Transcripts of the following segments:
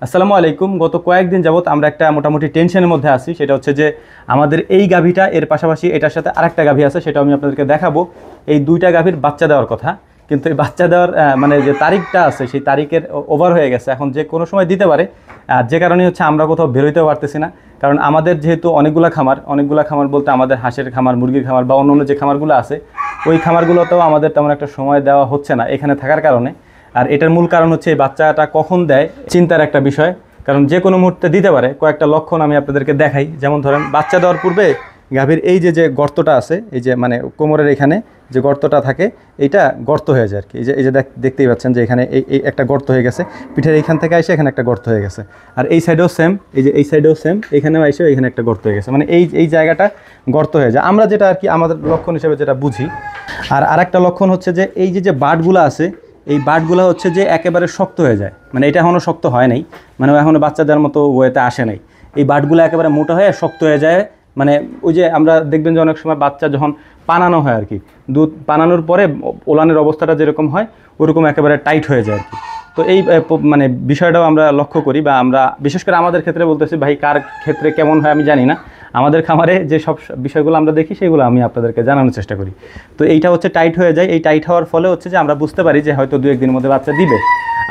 আসসালামু আলাইকুম। গত কয়েকদিন যাবত আমরা একটা মোটামুটি টেনশনের মধ্যে আছি। সেটা হচ্ছে যে আমাদের এই গাভীটা এর পাশাপাশি এটার সাথে আরেকটা গাভী আছে, সেটা আমি আপনাদেরকে দেখাবো। এই দুইটা গাভীর বাচ্চা দেওয়ার কথা, কিন্তু এই বাচ্চা দেওয়ার মানে যে তারিখটা আছে সেই তারিখের ওভার হয়ে গেছে, এখন যে কোনো সময় দিতে পারে। আর যে কারণে হচ্ছে আমরা কোথাও বেরোতেও পারতেছি না, কারণ আমাদের যেহেতু অনেকগুলা খামার বলতে আমাদের হাঁসের খামার, মুরগির খামার বা অন্য যে খামারগুলো আছে, ওই খামারগুলোতেও আমাদের তেমন একটা সময় দেওয়া হচ্ছে না এখানে থাকার কারণে। আর এটার মূল কারণ হচ্ছে এই বাচ্চাটা কখন দেয় চিন্তার একটা বিষয়, কারণ যে কোনো মুহূর্তে দিতে পারে। কয়েকটা লক্ষণ আমি আপনাদেরকে দেখাই। যেমন ধরেন, বাচ্চা দেওয়ার পূর্বে গাভীর এই যে গর্তটা আছে, এই যে মানে কোমরের এখানে যে গর্তটা থাকে, এইটা গর্ত হয়ে যায় আর কি। এই যে দেখতেই পাচ্ছেন যে এখানে এই একটা গর্ত হয়ে গেছে, পিঠের এইখান থেকে এসে এখানে একটা গর্ত হয়ে গেছে। আর এই সাইডেও সেম, এই সাইডেও সেম, এখানেও এসে এখানে একটা গর্ত হয়ে গেছে, মানে এই জায়গাটা গর্ত হয়ে যায়। আমরা যেটা আর কি আমাদের লক্ষণ হিসেবে যেটা বুঝি। আর আরেকটা লক্ষণ হচ্ছে যে এই যে বাটগুলো আছে, এই বাটগুলো হচ্ছে যে একেবারে শক্ত হয়ে যায়, মানে এটা এখনও শক্ত হয় নাই, মানে এখনও বাচ্চাদের মতো ওয়েতে আসে নাই। এই বাটগুলো একেবারে মোটা হয়ে শক্ত হয়ে যায়। মানে ওই যে আমরা দেখবেন যে অনেক সময় বাচ্চা যখন পানানো হয় আর কি, দুধ পানানোর পরে ওলানের অবস্থাটা যেরকম হয় ওরকম একেবারে টাইট হয়ে যায় আর কি। তো এই মানে বিষয়টাও আমরা লক্ষ্য করি, বা আমরা বিশেষ করে আমাদের ক্ষেত্রে বলতেছি, ভাই কার ক্ষেত্রে কেমন হয় আমি জানি না। আমাদের খামারে যে সব বিষয়গুলো আমরা দেখি সেগুলো আমি আপনাদেরকে জানানোর চেষ্টা করি। তো এইটা হচ্ছে টাইট হয়ে যায়। এই টাইট হওয়ার ফলে হচ্ছে যে আমরা বুঝতে পারি যে হয়তো 2-1 দিনের মধ্যে বাচ্চা দিবে।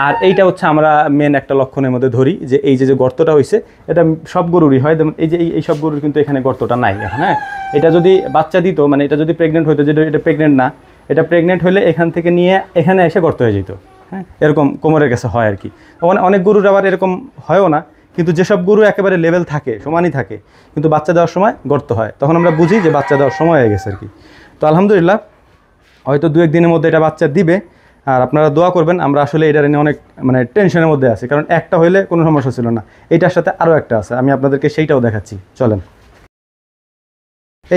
আর এইটা হচ্ছে আমরা মেন একটা লক্ষণের মধ্যে ধরি, যে এই যে গর্তটা হয়েছে এটা সব গরুরই হয়। যেমন এই সব গরুর কিন্তু এখানে গর্তটা নাই এখন। হ্যাঁ, এটা যদি বাচ্চা দিত, মানে এটা যদি প্রেগনেন্ট হইতো, যেটা এটা প্রেগনেন্ট না, এটা প্রেগনেন্ট হলে এখান থেকে নিয়ে এখানে এসে গর্ত হয়ে যেত। হ্যাঁ, এরকম কোমরের কাছে হয় আর কি। অনেক গরুর আবার এরকম হয়ও না, কিন্তু যেসব গরু একেবারে লেভেল থাকে, সমানই থাকে, কিন্তু বাচ্চা দেওয়ার সময় গর্ত হয়, তখন আমরা বুঝি যে বাচ্চা দেওয়ার সময় হয়ে গেছে আর কি। তো আলহামদুলিল্লাহ, হয়তো 2-1 দিনের মধ্যে এটা বাচ্চা দিবে। আর আপনারা দোয়া করবেন। আমরা আসলে এটা নিয়ে অনেক মানে টেনশনের মধ্যে আছি, কারণ একটা হইলে কোনো সমস্যা ছিল না, এটার সাথে আরও একটা আছে, আমি আপনাদেরকে সেইটাও দেখাচ্ছি, চলেন।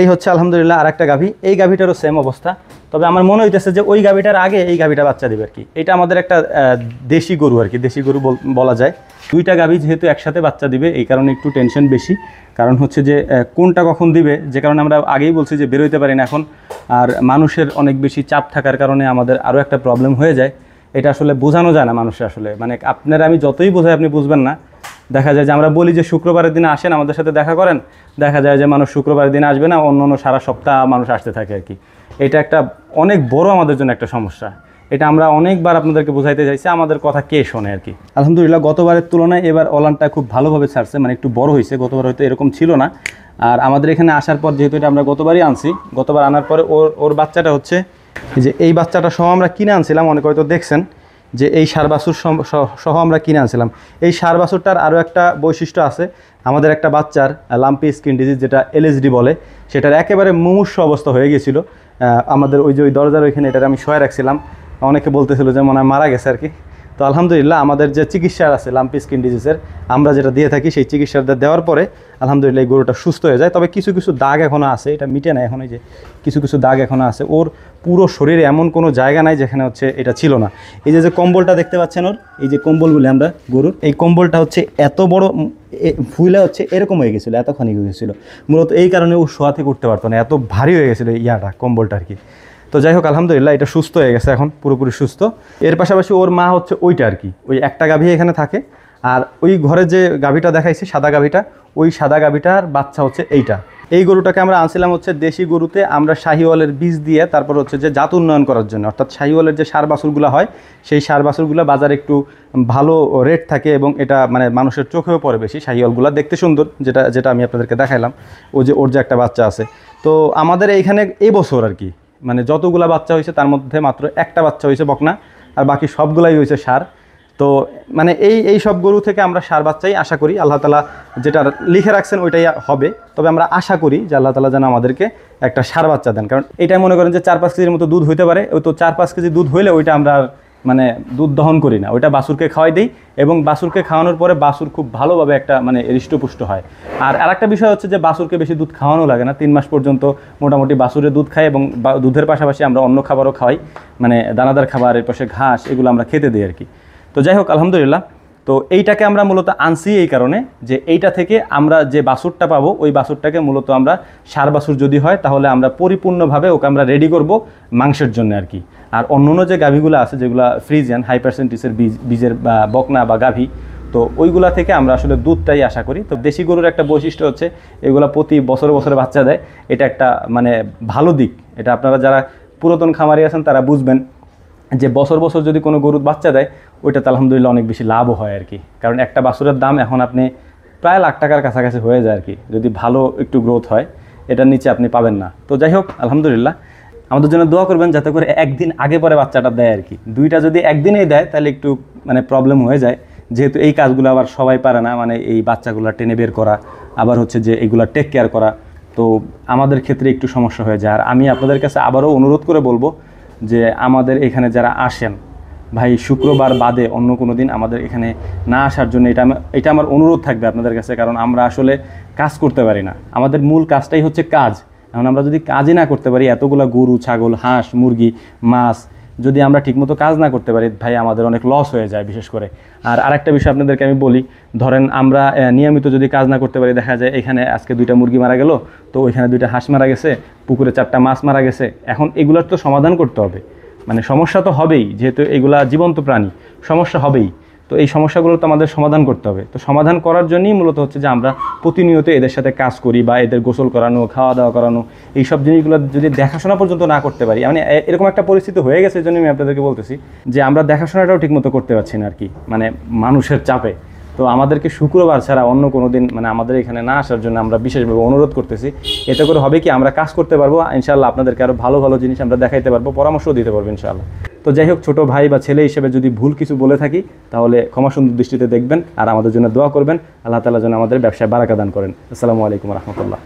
এই হচ্ছে আলহামদুলিল্লাহ আর একটা গাভী। এই গাভীটারও সেম অবস্থা, তবে আমার মনে হইতেছে যে ওই গাভীটার আগে এই গাভীটা বাচ্চা দিবে আর কি। এটা আমাদের একটা দেশি গরু আর কি, দেশি গরু বলা যায়। দুইটা গাভী যেহেতু একসাথে বাচ্চা দিবে, এই কারণে একটু টেনশন বেশি। কারণ হচ্ছে যে কোনটা কখন দিবে, যে কারণে আমরা আগেই বলছি যে বেরোইতে পারি না এখন। আর মানুষের অনেক বেশি চাপ থাকার কারণে আমাদের আরও একটা প্রবলেম হয়ে যায়। এটা আসলে বোঝানো যায় না মানুষের, আসলে মানে আপনারা আমি যতই বোঝাই আপনি বুঝবেন না। দেখা যায় যে আমরা বলি যে শুক্রবারের দিনে আসেন আমাদের সাথে দেখা করেন, দেখা যায় যে মানুষ শুক্রবারের দিনে আসবে না, অন্য সারা সপ্তাহ মানুষ আসতে থাকে আর কি। এটা একটা অনেক বড় আমাদের জন্য একটা সমস্যা। এটা আমরা অনেকবার আপনাদেরকে বোঝাইতে চাইছি, আমাদের কথা কে শোনে আর কি। আলহামদুলিল্লাহ, গতবারের তুলনায় এবার ওলানটা খুব ভালোভাবে ছাড়ছে, মানে একটু বড় হয়েছে। গতবার হয়তো এরকম ছিল না। আর আমাদের এখানে আসার পর, যেহেতু এটা আমরা গতবারই আনছি, গতবার আনার পরে ওর বাচ্চাটা হচ্ছে যে এই বাচ্চাটা সহ আমরা কিনে আনছিলাম। অনেকে হয়তো দেখছেন যে এই ষাঁড় বাছুর সহ আমরা কিনে আনছিলাম। এই ষাঁড় বাছুরটার আরও একটা বৈশিষ্ট্য আছে, আমাদের একটা বাচ্চার লাম্পি স্কিন ডিজিজ, যেটা LSD বলে, সেটার একেবারে মুমূর্ষু অবস্থা হয়ে গেছিলো। আমাদের ওই দরজার ওইখানে এটার আমি শোয়া রাখছিলাম, অনেকে বলতেছিল যে মনে হয় মারা গেছে আর কি। তো আলহামদুলিল্লাহ, আমাদের যে চিকিৎসা আছে লাম্পি স্কিন ডিজিজের, আমরা যেটা দিয়ে থাকি, সেই চিকিৎসাটা দেওয়ার পরে আলহামদুলিল্লাহ এই গরুটা সুস্থ হয়ে যায়। তবে কিছু দাগ এখনও আছে, এটা মিটে না এখন। এই যে কিছু দাগ এখনও আছে। ওর পুরো শরীরে এমন কোনো জায়গা নাই যেখানে হচ্ছে এটা ছিল না। এই যে কম্বলটা দেখতে পাচ্ছেন ওর, এই যে কম্বলগুলি আমরা গরুর, এই কম্বলটা হচ্ছে এত বড় ফুলে হচ্ছে এরকম হয়ে গেছিলো, এতখানি হয়ে গেছিলো। মূলত এই কারণে ও শোয়া থেকে উঠতে পারতো না, এত ভারী হয়ে গেছিলো কম্বলটা আর কি। তো যাই হোক, আলহামদুলিল্লাহ এটা সুস্থ হয়ে গেছে এখন, পুরোপুরি সুস্থ। এর পাশাপাশি ওর মা হচ্ছে ওইটা আর কি, ওই একটা গাভী এখানে থাকে। আর ওই ঘরে যে গাভীটা দেখাইছি, সাদা গাভীটা, ওই সাদা গাভীটার বাচ্চা হচ্ছে এইটা। এই গরুটাকে আমরা আনছিলাম হচ্ছে দেশি গরুতে আমরা শাহিওয়ালের বীজ দিয়ে, তারপর হচ্ছে যে জাত উন্নয়ন করার জন্য। অর্থাৎ শাহিওয়ালের যে ষাঁড় বাছুরগুলো হয়, সেই ষাঁড় বাছুরগুলো বাজারে একটু ভালো রেট থাকে এবং এটা মানে মানুষের চোখেও পড়ে বেশি। শাহিওয়ালগুলো দেখতে সুন্দর, যেটা আমি আপনাদেরকে দেখাইলাম, ওর যে একটা বাচ্চা আছে। তো আমাদের এইখানে এই বছর আর কি, মানে যতগুলা বাচ্চা হয়েছে তার মধ্যে মাত্র একটা বাচ্চা হয়েছে বকনা, আর বাকি সবগুলাই হয়েছে ষাঁড়। তো মানে এই সব গরু থেকে আমরা ষাঁড় বাচ্চাই আশা করি। আল্লাহ তালা যেটা লিখে রাখছেন ওইটাই হবে। তবে আমরা আশা করি যে আল্লাহ তালা যেন আমাদেরকে একটা ষাঁড় বাচ্চা দেন, কারণ এটাই মনে করেন যে 4-5 কেজির মতো দুধ হইতে পারে। ওই তো 4-5 কেজি দুধ হইলে ওইটা আমরা মানে দুধ দহন করি না, ওইটা বাছুরকে খাওয়াই দিই। এবং বাছুরকে খাওয়ানোর পরে বাছুর খুব ভালোভাবে একটা মানে হৃষ্টপুষ্ট হয়। আর আরেকটা বিষয় হচ্ছে যে বাছুরকে বেশি দুধ খাওয়ানো লাগে না, 3 মাস পর্যন্ত মোটামুটি বাছুরে দুধ খায়। এবং দুধের পাশাপাশি আমরা অন্য খাবারও খাওয়াই, মানে দানাদার খাবার, এর পাশে ঘাস, এগুলো আমরা খেতে দিই আর কি। তো যাই হোক, আলহামদুলিল্লাহ, তো এইটাকে আমরা মূলত আনছি এই কারণে যে এইটা থেকে আমরা যে বাছুরটা পাবো, ওই বাছুরটাকে মূলত আমরা ষাঁড় বাছুর যদি হয় তাহলে আমরা পরিপূর্ণভাবে ওকে আমরা রেডি করব মাংসের জন্য আর কি। আর অন্য যে গাভীগুলো আছে, যেগুলো ফ্রিজিয়ান হাই পার্সেন্টেজের বীজের বা বকনা বা গাভী, তো তো ওইগুলা থেকে আমরা আসলে দুধটাই আশা করি। তো দেশি গরুর একটা বৈশিষ্ট্য হচ্ছে এগুলা প্রতি বছরে বছরে বাচ্চা দেয়, এটা একটা মানে ভালো দিক। এটা আপনারা যারা পুরাতন খামারি আছেন তারা বুঝবেন যে বছর বছর যদি কোনো গরুর বাচ্চা দেয় ওইটাতে আলহামদুলিল্লাহ অনেক বেশি লাভও হয় আর কি। কারণ একটা বাছুরের দাম এখন আপনি প্রায় লাখ টাকার কাছাকাছি হয়ে যায় আর কি, যদি ভালো একটু গ্রোথ হয়, এটার নিচে আপনি পাবেন না। তো যাই হোক আলহামদুলিল্লাহ, আমাদের জন্য দোয়া করবেন যাতে করে একদিন আগে পরে বাচ্চাটা দেয় আর কি। দুইটা যদি একদিনেই দেয় তাহলে একটু মানে প্রবলেম হয়ে যায়, যেহেতু এই কাজগুলো আবার সবাই পারে না, মানে এই বাচ্চাগুলো টেনে বের করা, আবার হচ্ছে যে এগুলা টেক কেয়ার করা, তো আমাদের ক্ষেত্রে একটু সমস্যা হয়ে যায়। আর আমি আপনাদের কাছে আবারও অনুরোধ করে বলবো যে আমাদের এখানে যারা আসেন ভাই, শুক্রবার বাদে অন্য কোনো দিন আমাদের এখানে না আসার জন্য এটা আমার অনুরোধ থাকবে আপনাদের কাছে। কারণ আমরা আসলে কাজ করতে পারি না, আমাদের মূল কাজটাই হচ্ছে কাজ। এখন আমরা যদি কাজই না করতে পারি, এতগুলো গরু, ছাগল, হাঁস, মুরগি, মাছ যদি আমরা ঠিকমতো কাজ না করতে পারি ভাই, আমাদের অনেক লস হয়ে যায় বিশেষ করে। আর আরেকটা বিষয় আপনাদেরকে আমি বলি, ধরেন আমরা নিয়মিত যদি কাজ না করতে পারি, দেখা যায় এখানে আজকে 2টা মুরগি মারা গেল, তো ওইখানে 2টা হাঁস মারা গেছে, পুকুরে 4টা মাছ মারা গেছে। এখন এগুলোর তো সমাধান করতে হবে, মানে সমস্যা তো হবেই, যেহেতু এগুলা জীবন্ত প্রাণী, সমস্যা হবেই। তো এই সমস্যাগুলো তো আমাদের সমাধান করতে হবে। তো সমাধান করার জন্যই মূলত হচ্ছে যে আমরা প্রতিনিয়ত এদের সাথে কাজ করি, বা এদের গোসল করানো, খাওয়া দাওয়া করানো, এইসব জিনিসগুলো যদি দেখাশোনা পর্যন্ত না করতে পারি, মানে এরকম একটা পরিস্থিতি হয়ে গেছে, এই জন্য আমি আপনাদেরকে বলতেছি যে আমরা দেখাশোনাটাও ঠিকমতো করতে পারছি না আর কি, মানে মানুষের চাপে। তো আমাদেরকে শুক্রবার ছাড়া অন্য কোনো দিন মানে আমাদের এখানে না আসার জন্য আমরা বিশেষভাবে অনুরোধ করতেছি। এতে করে হবে কি, আমরা কাজ করতে পারবো ইনশাআল্লাহ, আপনাদেরকে আরও ভালো ভালো জিনিস আমরা দেখাইতে পারবো, পরামর্শও দিতে পারবো ইনশাআল্লাহ। তো যাই হোক, ছোটো ভাই বা ছেলে হিসেবে যদি ভুল কিছু বলে থাকি তাহলে ক্ষমা সুন্দর দৃষ্টিতে দেখবেন, আর আমাদের জন্য দোয়া করবেন। আল্লাহ তাআলা যেন আমাদের ব্যবসায় বারাকা দান করেন। আসসালামু আলাইকুম রহমতুল্লাহ।